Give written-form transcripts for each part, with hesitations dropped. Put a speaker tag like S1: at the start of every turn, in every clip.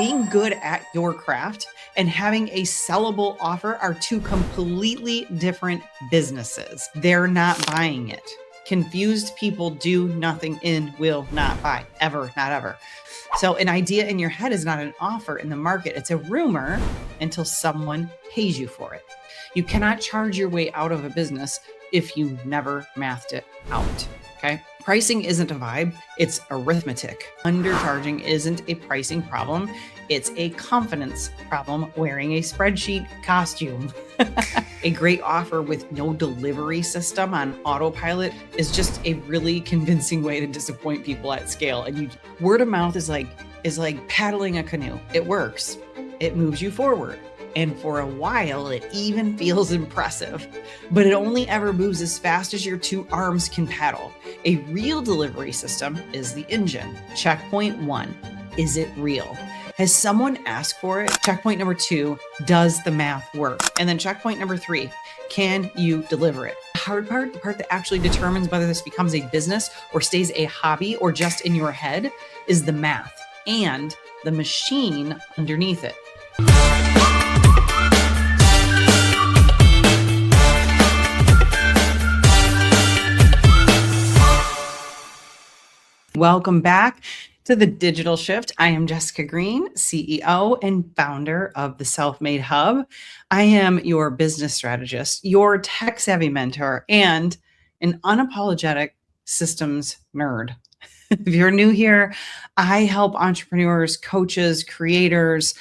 S1: Being good at your craft and having a sellable offer are two completely different businesses. They're not buying it. Confused people do nothing and will not buy, ever, not ever. So an idea in your head is not an offer in the market. It's a rumor until someone pays you for it. You cannot charge your way out of a business if you never mathed it out. Okay. Pricing isn't a vibe, it's arithmetic. Undercharging isn't a pricing problem, it's a confidence problem wearing a spreadsheet costume. A great offer with no delivery system on autopilot is just a really convincing way to disappoint people at scale. And word of mouth is like paddling a canoe. It works. It moves you forward. And for a while, it even feels impressive, but it only ever moves as fast as your two arms can paddle. A real delivery system is the engine. Checkpoint 1, is it real? Has someone asked for it? Checkpoint number 2, does the math work? And then checkpoint number 3, can you deliver it? The hard part, the part that actually determines whether this becomes a business or stays a hobby or just in your head, is the math and the machine underneath it. Welcome back to The Digital Shift. I am Jessica Green, CEO and founder of the Self-Made Hub. I am your business strategist, your tech-savvy mentor, and an unapologetic systems nerd. If you're new here, I help entrepreneurs, coaches, creators,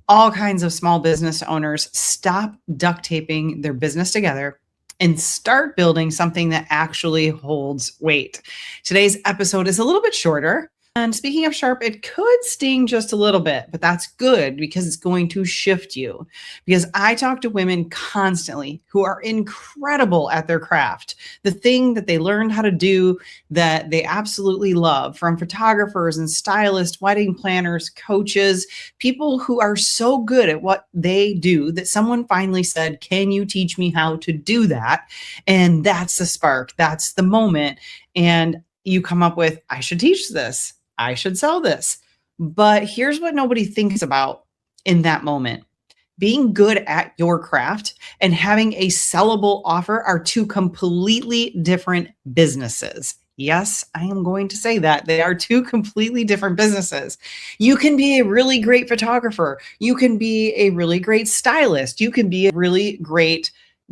S1: all kinds of small business owners stop duct taping their business together and start building something that actually holds weight. Today's episode is a little bit shorter. And speaking of sharp, it could sting just a little bit, but that's good because it's going to shift you. Because I talk to women constantly who are incredible at their craft, the thing that they learned how to do that they absolutely love, from photographers and stylists, wedding planners, coaches, people who are so good at what they do that someone finally said, can you teach me how to do that? And that's the spark. That's the moment. And you come up with, I should teach this. I should sell this. But here's what nobody thinks about in that moment. Being good at your craft and having a sellable offer are two completely different businesses. Yes, I am going to say that. They are two completely different businesses. You can be a really great photographer. You can be a really great stylist. You can be a really great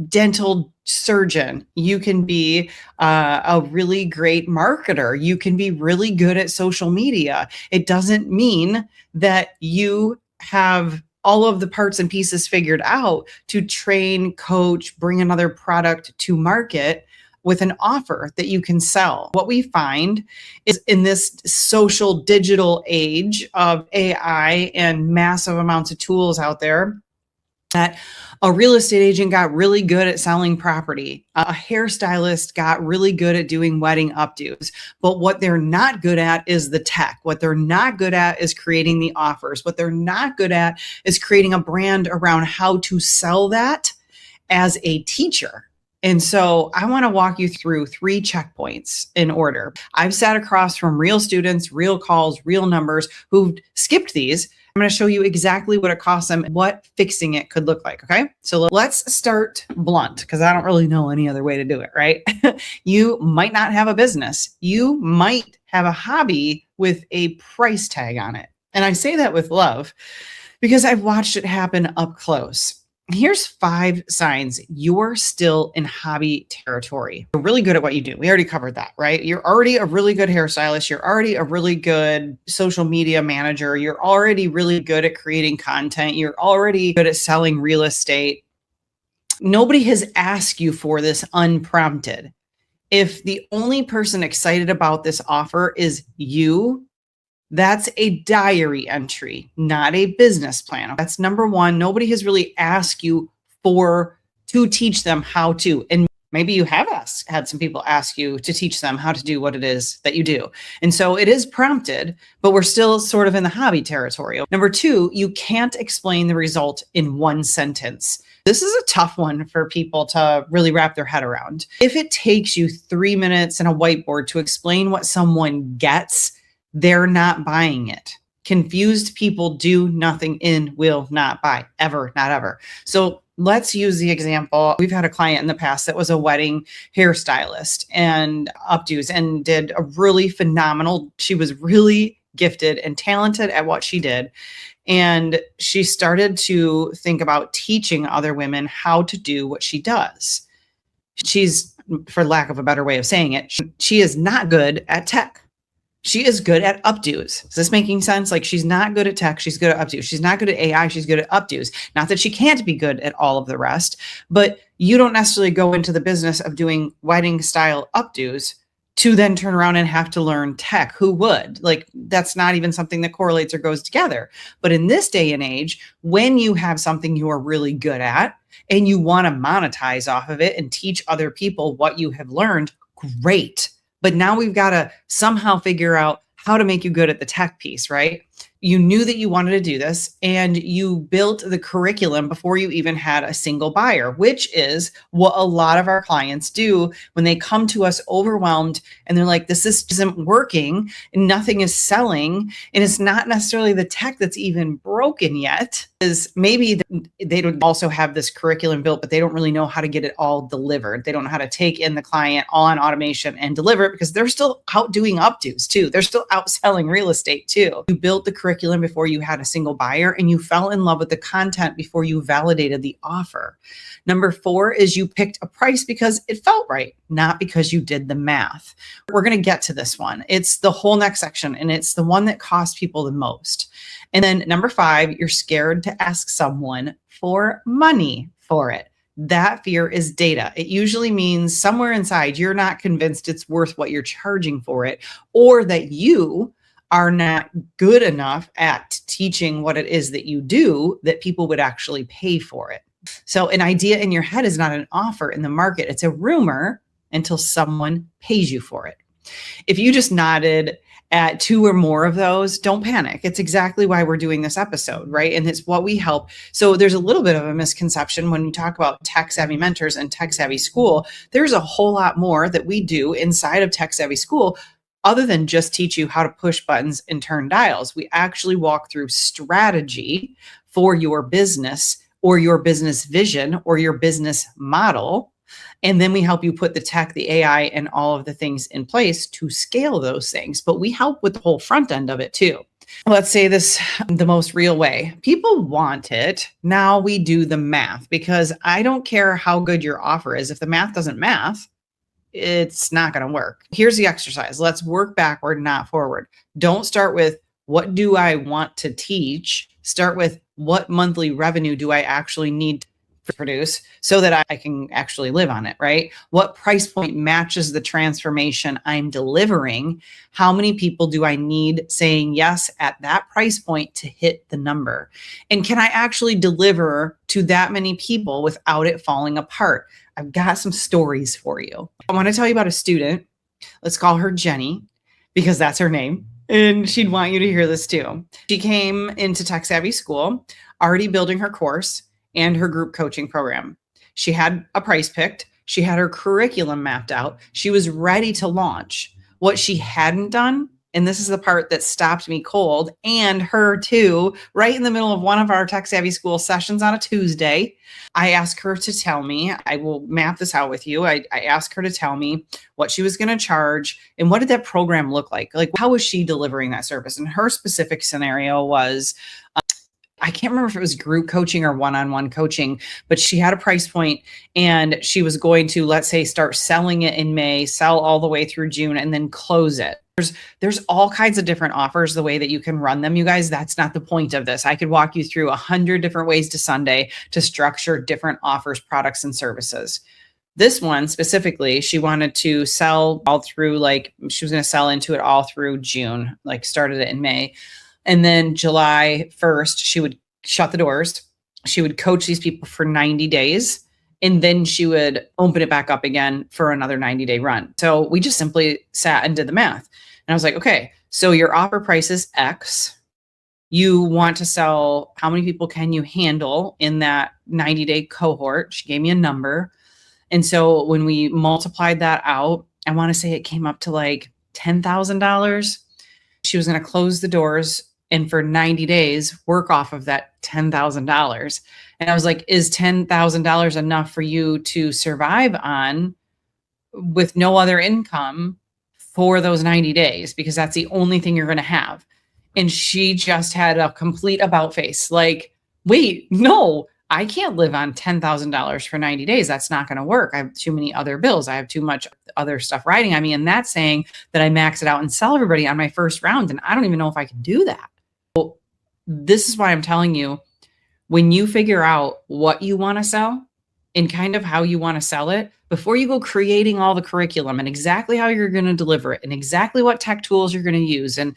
S1: dental surgeon. You can be a really great marketer. You can be really good at social media. It doesn't mean that you have all of the parts and pieces figured out to train, coach, bring another product to market with an offer that you can sell. What we find is in this social digital age of AI and massive amounts of tools out there, that a real estate agent got really good at selling property. A hairstylist got really good at doing wedding updos. But what they're not good at is the tech. What they're not good at is creating the offers. What they're not good at is creating a brand around how to sell that as a teacher. And so I want to walk you through 3 checkpoints in order. I've sat across from real students, real calls, real numbers who've skipped these. I'm going to show you exactly what it costs them and what fixing it could look like. Okay. So let's start blunt because I don't really know any other way to do it, right? You might not have a business. You might have a hobby with a price tag on it. And I say that with love because I've watched it happen up close. Here's 5 signs you're still in hobby territory. You're really good at what you do. We already covered that, right? You're already a really good hairstylist. You're already a really good social media manager. You're already really good at creating content. You're already good at selling real estate. Nobody has asked you for this unprompted. If the only person excited about this offer is you, that's a diary entry, not a business plan. That's number 1. Nobody has really asked you to teach them how to. And maybe you have had some people ask you to teach them how to do what it is that you do. And so it is prompted, but we're still sort of in the hobby territory. Number 2, you can't explain the result in 1 sentence. This is a tough one for people to really wrap their head around. If it takes you 3 minutes and a whiteboard to explain what someone gets, they're not buying it. Confused people do nothing and will not buy, ever, not ever. So let's use the example. We've had a client in the past that was a wedding hairstylist and updos and did a really phenomenal, she was really gifted and talented at what she did. And she started to think about teaching other women how to do what she does. She's, for lack of a better way of saying it, she is not good at tech. She is good at updos. Is this making sense? Like, she's not good at tech. She's good at updos. She's not good at AI. She's good at updos. Not that she can't be good at all of the rest, but you don't necessarily go into the business of doing wedding style updos to then turn around and have to learn tech. Who would? Like, that's not even something that correlates or goes together. But in this day and age, when you have something you are really good at and you want to monetize off of it and teach other people what you have learned, great. But now we've got to somehow figure out how to make you good at the tech piece, right? You knew that you wanted to do this and you built the curriculum before you even had a single buyer, which is what a lot of our clients do when they come to us overwhelmed and they're like, this isn't working and nothing is selling. And it's not necessarily the tech that's even broken yet. Is maybe they don't also have this curriculum built, but they don't really know how to get it all delivered. They don't know how to take in the client on automation and deliver it because they're still out doing updos too. They're still out selling real estate too. You built the curriculum before you had a single buyer and you fell in love with the content before you validated the offer. Number 4 is you picked a price because it felt right, not because you did the math. We're going to get to this one. It's the whole next section and it's the one that costs people the most. And then number 5, you're scared to ask someone for money for it. That fear is data. It usually means somewhere inside you're not convinced it's worth what you're charging for it, or that you are not good enough at teaching what it is that you do that people would actually pay for it. So an idea in your head is not an offer in the market. It's a rumor until someone pays you for it. If you just nodded at 2 or more of those, don't panic. It's exactly why we're doing this episode, right? And it's what we help. So there's a little bit of a misconception when we talk about Tech Savvy Mentors and Tech Savvy School. There's a whole lot more that we do inside of Tech Savvy School other than just teach you how to push buttons and turn dials. We actually walk through strategy for your business or your business vision or your business model. And then we help you put the tech, the AI, and all of the things in place to scale those things. But we help with the whole front end of it too. Let's say this the most real way. People want it. Now we do the math because I don't care how good your offer is. If the math doesn't math, it's not going to work. Here's the exercise. Let's work backward, not forward. Don't start with what do I want to teach? Start with what monthly revenue do I actually need to produce so that I can actually live on it, right? What price point matches the transformation I'm delivering? How many people do I need saying yes at that price point to hit the number? And can I actually deliver to that many people without it falling apart? I've got some stories for you. I want to tell you about a student. Let's call her Jenny because that's her name. And she'd want you to hear this too. She came into Tech Savvy School already building her course and her group coaching program. She had a price picked. She had her curriculum mapped out. She was ready to launch. What she hadn't done, and this is the part that stopped me cold, and her too, right in the middle of one of our Tech Savvy School sessions on a Tuesday, I asked her to tell me, I will map this out with you. I asked her to tell me what she was going to charge and what did that program look like? Like, how was she delivering that service? And her specific scenario was, I can't remember if it was group coaching or one-on-one coaching, but she had a price point and she was going to, let's say, start selling it in May, sell all the way through June, and then close it. There's all kinds of different offers, the way that you can run them, you guys. That's not the point of this. I could walk you through 100 different ways to Sunday to structure different offers, products, and services. This one specifically, she wanted to sell all through, like she was going to sell into it all through June, like started it in May. And then July 1st, she would shut the doors. She would coach these people for 90 days. And then she would open it back up again for another 90-day run. So we just simply sat and did the math. And I was like, okay, so your offer price is X. You want to sell, how many people can you handle in that 90-day cohort? She gave me a number. And so when we multiplied that out, I want to say it came up to like $10,000. She was going to close the doors and for 90 days work off of that $10,000. And I was like, is $10,000 enough for you to survive on with no other income for those 90 days? Because that's the only thing you're going to have. And she just had a complete about face. Like, wait, no, I can't live on $10,000 for 90 days. That's not going to work. I have too many other bills. I have too much other stuff riding on me. And that's saying that I max it out and sell everybody on my first round. And I don't even know if I can do that. Well, this is why I'm telling you, when you figure out what you want to sell and kind of how you want to sell it, before you go creating all the curriculum and exactly how you're going to deliver it and exactly what tech tools you're going to use and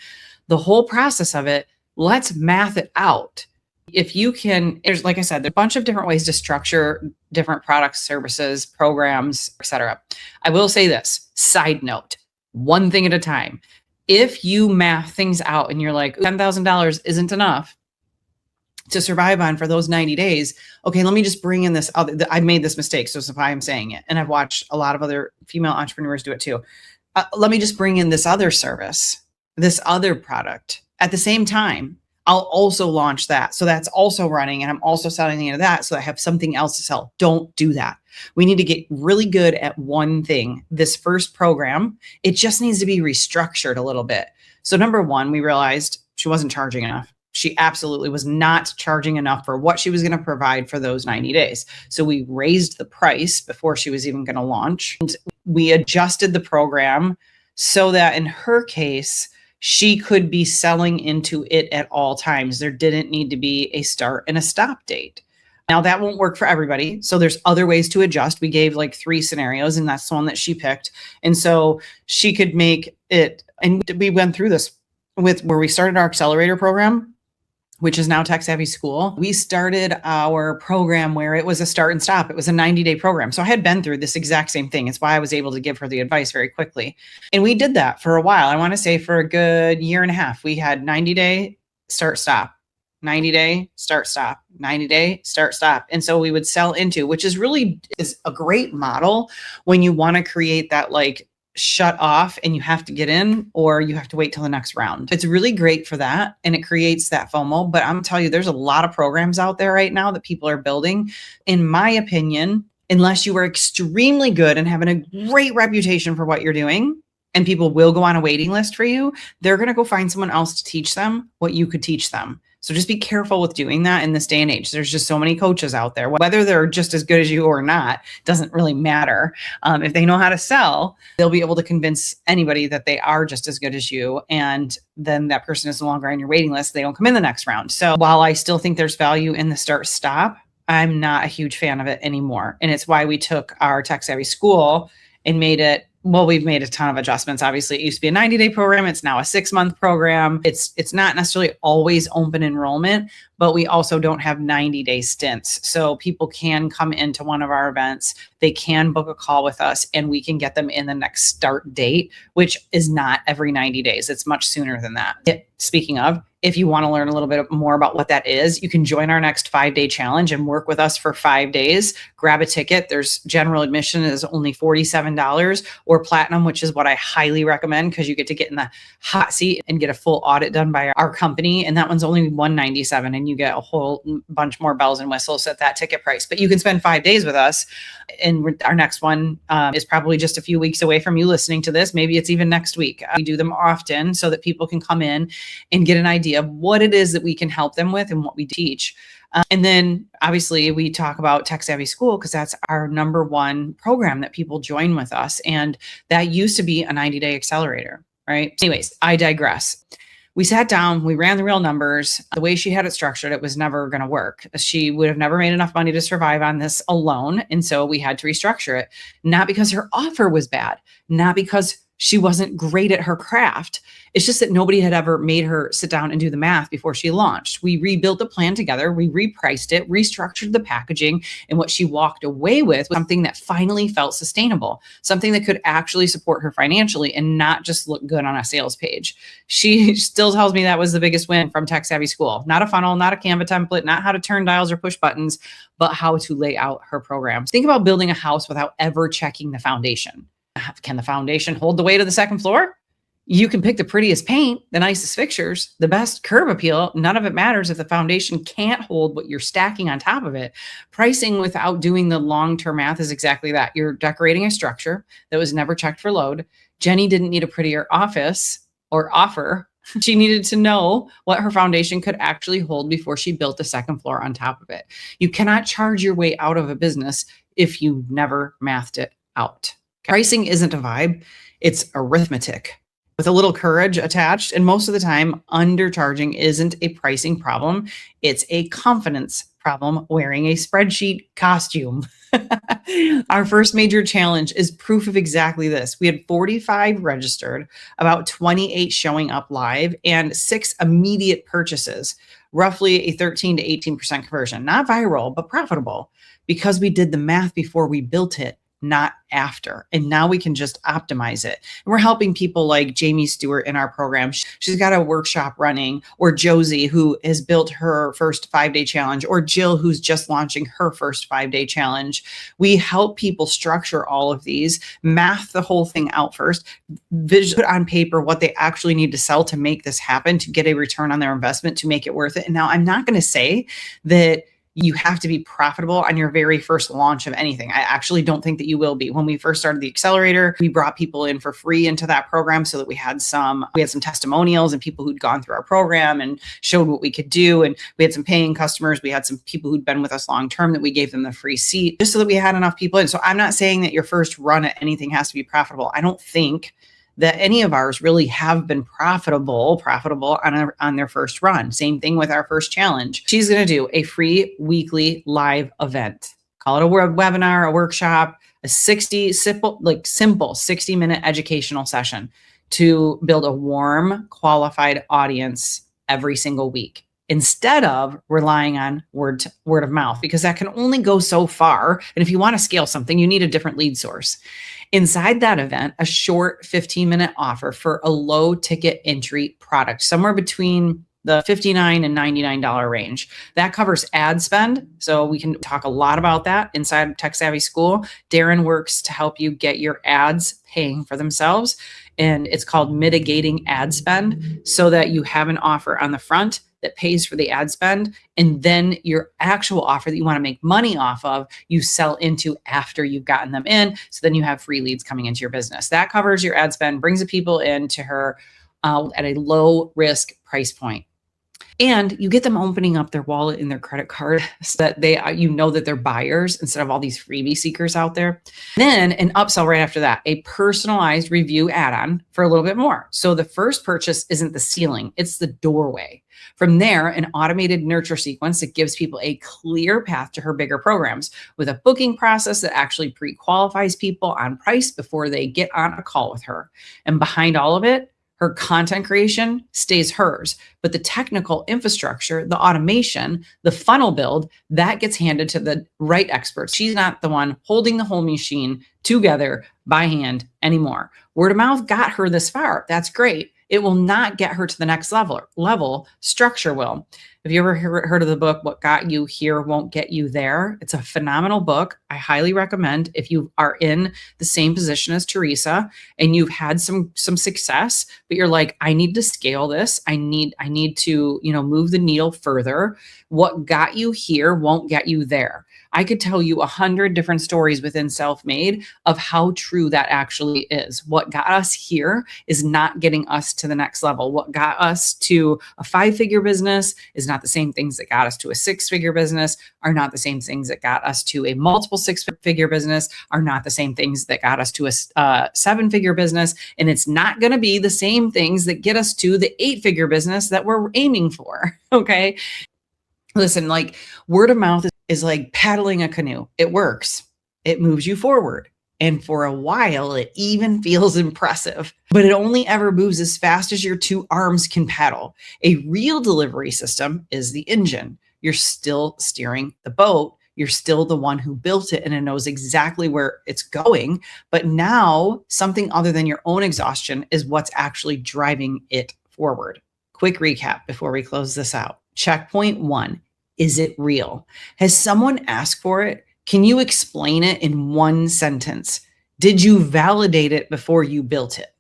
S1: the whole process of it, let's math it out. If you can, there's, like I said, there's a bunch of different ways to structure different products, services, programs, etc. I will say this, side note, one thing at a time. If you math things out and you're like, $10,000 isn't enough to survive on for those 90 days. Okay, let me just bring in this other, I made this mistake. So that's why I'm saying it. And I've watched a lot of other female entrepreneurs do it too. Let me just bring in this other service, this other product at the same time. I'll also launch that. So that's also running and I'm also selling into that. So I have something else to sell. Don't do that. We need to get really good at one thing. This first program, it just needs to be restructured a little bit. So number one, we realized she wasn't charging enough. She absolutely was not charging enough for what she was going to provide for those 90 days. So we raised the price before she was even going to launch. And we adjusted the program so that in her case, she could be selling into it at all times. There didn't need to be a start and a stop date. Now that won't work for everybody. So there's other ways to adjust. We gave like 3 scenarios and that's the one that she picked. And so she could make it, and we went through this with where we started our accelerator program, which is now Tech Savvy School. We started our program where it was a start and stop. It was a 90-day program. So I had been through this exact same thing. It's why I was able to give her the advice very quickly. And we did that for a while. I want to say for a good year and a half, we had 90-day start, stop, 90-day start, stop, 90-day start, stop. And so we would sell into, which is really is a great model when you want to create that like shut off and you have to get in or you have to wait till the next round. It's really great for that. And it creates that FOMO. But I'm telling you, there's a lot of programs out there right now that people are building. In my opinion, unless you are extremely good and having a great reputation for what you're doing, and people will go on a waiting list for you, they're going to go find someone else to teach them what you could teach them. So just be careful with doing that in this day and age. There's just so many coaches out there, whether they're just as good as you or not, doesn't really matter. If they know how to sell, they'll be able to convince anybody that they are just as good as you. And then that person is no longer on your waiting list. They don't come in the next round. So while I still think there's value in the start stop, I'm not a huge fan of it anymore. And it's why we took our Tech Savvy School and made it, well, we've made a ton of adjustments. Obviously, it used to be a 90-day program. It's now a 6-month program. It's not necessarily always open enrollment, but we also don't have 90-day stints. So people can come into one of our events. They can book a call with us and we can get them in the next start date, which is not every 90 days. It's much sooner than that. Speaking of, if you want to learn a little bit more about what that is, you can join our next 5-day challenge and work with us for 5 days. Grab a ticket. There's general admission is only $47 or platinum, which is what I highly recommend because you get to get in the hot seat and get a full audit done by our company. And that one's only $197 and you get a whole bunch more bells and whistles at that ticket price. But you can spend 5 days with us. And our next one is probably just a few weeks away from you listening to this. Maybe it's even next week. We do them often so that people can come in and get an idea of what it is that we can help them with and what we teach. And then obviously we talk about Tech Savvy School because that's our number one program that people join with us. And that used to be a 90-day accelerator, right? Anyways, I digress. We sat down, we ran the real numbers. The way she had it structured, it was never going to work. She would have never made enough money to survive on this alone. And so we had to restructure it, not because her offer was bad, not because she wasn't great at her craft. It's just that nobody had ever made her sit down and do the math before she launched. We rebuilt the plan together. We repriced it, restructured the packaging, and what she walked away with was something that finally felt sustainable, something that could actually support her financially and not just look good on a sales page. She still tells me that was the biggest win from Tech Savvy School. Not a funnel, not a Canva template, not how to turn dials or push buttons, but how to lay out her programs. Think about building a house without ever checking the foundation. Can the foundation hold the weight of the second floor? You can pick the prettiest paint, the nicest fixtures, the best curb appeal. None of it matters if the foundation can't hold what you're stacking on top of it. Pricing without doing the long-term math is exactly that. You're decorating a structure that was never checked for load. Jenny didn't need a prettier office or offer. She needed to know what her foundation could actually hold before she built a second floor on top of it. You cannot charge your way out of a business if you never mathed it out. Pricing isn't a vibe, it's arithmetic with a little courage attached. And most of the time, undercharging isn't a pricing problem. It's a confidence problem wearing a spreadsheet costume. Our first major challenge is proof of exactly this. We had 45 registered, about 28 showing up live, and 6 immediate purchases, roughly a 13 to 18% conversion. Not viral, but profitable because we did the math before we built it, not after. And now we can just optimize it. And we're helping people like Jamie Stewart in our program. She's got a workshop running, or Josie, who has built her first 5-day challenge, or Jill, who's just launching her first 5-day challenge. We help people structure all of these, math the whole thing out first, put on paper what they actually need to sell to make this happen, to get a return on their investment, to make it worth it. And now I'm not going to say that you have to be profitable on your very first launch of anything. I actually don't think that you will be. When we first started the accelerator, we brought people in for free into that program so that we had some testimonials and people who'd gone through our program and showed what we could do. And we had some paying customers. We had some people who'd been with us long term that we gave them the free seat just so that we had enough people in. So I'm not saying that your first run at anything has to be profitable. I don't think that any of ours really have been profitable on their first run. Same thing with our first challenge. She's going to do a free weekly live event. Call it a webinar, a workshop, a simple 60-minute educational session to build a warm, qualified audience every single week, instead of relying on word of mouth, because that can only go so far. And if you want to scale something, you need a different lead source. Inside that event, a short 15-minute offer for a low ticket entry product, somewhere between the $59 and $99 range. That covers ad spend. So we can talk a lot about that inside Tech Savvy School. Darren works to help you get your ads paying for themselves. And it's called mitigating ad spend, so that you have an offer on the front that pays for the ad spend. And then your actual offer that you want to make money off of, you sell into after you've gotten them in. So then you have free leads coming into your business. That covers your ad spend, brings the people into her at a low risk price point. And you get them opening up their wallet and their credit card so that that they're buyers instead of all these freebie seekers out there. Then an upsell right after that, a personalized review add-on for a little bit more. So the first purchase isn't the ceiling, it's the doorway. From there, an automated nurture sequence that gives people a clear path to her bigger programs, with a booking process that actually pre-qualifies people on price before they get on a call with her. And behind all of it, her content creation stays hers, but the technical infrastructure, the automation, the funnel build, that gets handed to the right experts. She's not the one holding the whole machine together by hand anymore. Word of mouth got her this far. That's great. It will not get her to the next level. Structure will. Have you ever heard of the book, What Got You Here Won't Get You There? It's a phenomenal book. I highly recommend if you are in the same position as Teresa and you've had some success, but you're like, I need to scale this. I need to, move the needle further. What got you here won't get you there. I could tell you 100 different stories within Self-Made of how true that actually is. What got us here is not getting us to the next level. What got us to a 5-figure business is not the same things that got us to a 6-figure business, are not the same things that got us to a multiple 6-figure business, are not the same things that got us to a 7-figure business. And it's not going to be the same things that get us to the 8-figure business that we're aiming for. Okay. Listen, like word of mouth is like paddling a canoe. It works. It moves you forward. And for a while, it even feels impressive, but it only ever moves as fast as your 2 arms can paddle. A real delivery system is the engine. You're still steering the boat. You're still the one who built it and it knows exactly where it's going. But now something other than your own exhaustion is what's actually driving it forward. Quick recap before we close this out. Checkpoint 1. Is it real? Has someone asked for it? Can you explain it in 1 sentence? Did you validate it before you built it?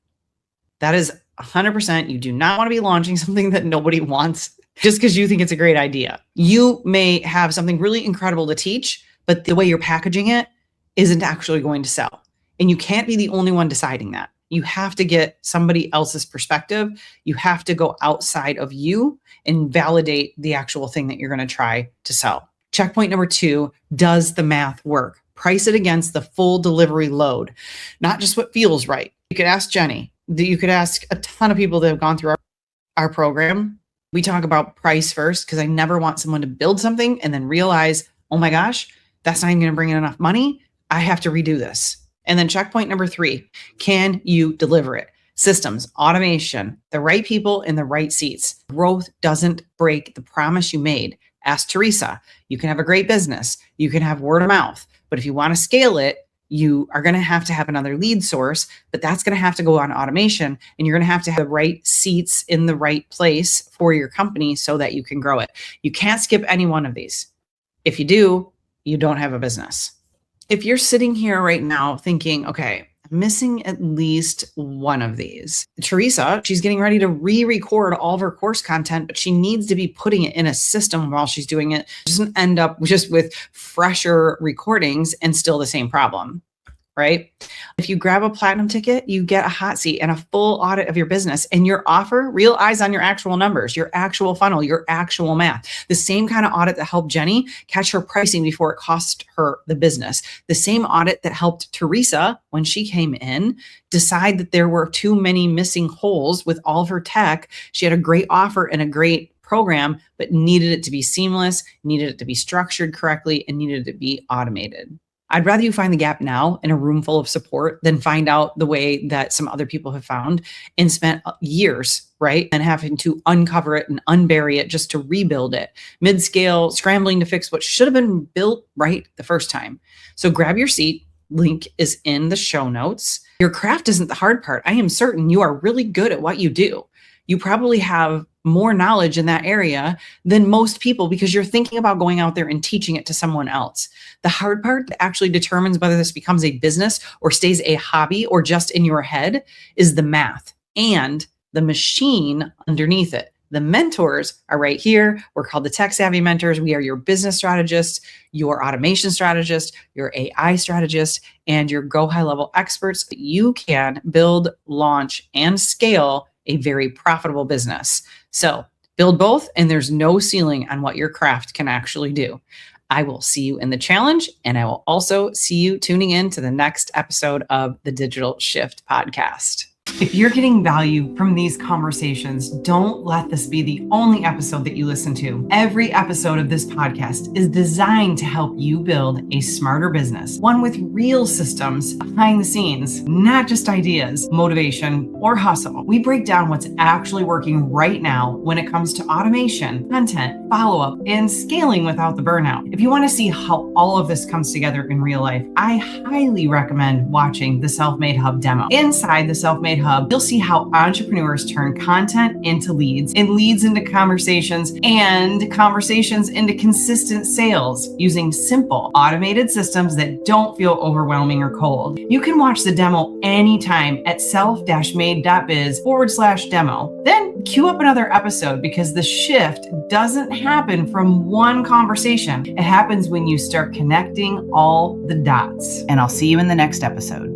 S1: That is 100%, you do not want to be launching something that nobody wants just because you think it's a great idea. You may have something really incredible to teach, but the way you're packaging it isn't actually going to sell. And you can't be the only one deciding that. You have to get somebody else's perspective. You have to go outside of you and validate the actual thing that you're going to try to sell. Checkpoint number 2, does the math work? Price it against the full delivery load, not just what feels right. You could ask Jenny. You could ask a ton of people that have gone through our program. We talk about price first because I never want someone to build something and then realize, oh my gosh, that's not even going to bring in enough money. I have to redo this. And then checkpoint number 3, can you deliver it? Systems, automation, the right people in the right seats. Growth doesn't break the promise you made. Ask Teresa. You can have a great business. You can have word of mouth. But if you want to scale it, you are going to have another lead source, but that's going to have to go on automation, and you're going to have the right seats in the right place for your company so that you can grow it. You can't skip any one of these. If you do, you don't have a business. If you're sitting here right now thinking, okay, I'm missing at least one of these. Teresa, she's getting ready to re-record all of her course content, but she needs to be putting it in a system while she's doing it. She doesn't end up just with fresher recordings and still the same problem, right? If you grab a platinum ticket, you get a hot seat and a full audit of your business and your offer, real eyes on your actual numbers, your actual funnel, your actual math. The same kind of audit that helped Jenny catch her pricing before it cost her the business. The same audit that helped Teresa, when she came in, decide that there were too many missing holes with all of her tech. She had a great offer and a great program, but needed it to be seamless, needed it to be structured correctly, and needed it to be automated. I'd rather you find the gap now in a room full of support than find out the way that some other people have found and spent years, right? And having to uncover it and unbury it just to rebuild it mid-scale, scrambling to fix what should have been built right the first time. So grab your seat. Link is in the show notes. Your craft isn't the hard part. I am certain you are really good at what you do. You probably have more knowledge in that area than most people because you're thinking about going out there and teaching it to someone else. The hard part that actually determines whether this becomes a business or stays a hobby or just in your head is the math and the machine underneath it. The mentors are right here. We're called the Tech Savvy Mentors. We are your business strategist, your automation strategist, your AI strategist, and your Go High Level experts that you can build, launch, and scale a very profitable business. So build both, and there's no ceiling on what your craft can actually do. I will see you in the challenge, and I will also see you tuning in to the next episode of the Digital Shift podcast. If you're getting value from these conversations, don't let this be the only episode that you listen to. Every episode of this podcast is designed to help you build a smarter business, one with real systems behind the scenes, not just ideas, motivation, or hustle. We break down what's actually working right now when it comes to automation, content, follow-up, and scaling without the burnout. If you want to see how all of this comes together in real life, I highly recommend watching the Self-Made Hub demo. Inside the Self-Made Hub, you'll see how entrepreneurs turn content into leads and leads into conversations and conversations into consistent sales using simple automated systems that don't feel overwhelming or cold. You can watch the demo anytime at self-made.biz/demo. Then queue up another episode because the shift doesn't happen from one conversation. It happens when you start connecting all the dots. And I'll see you in the next episode.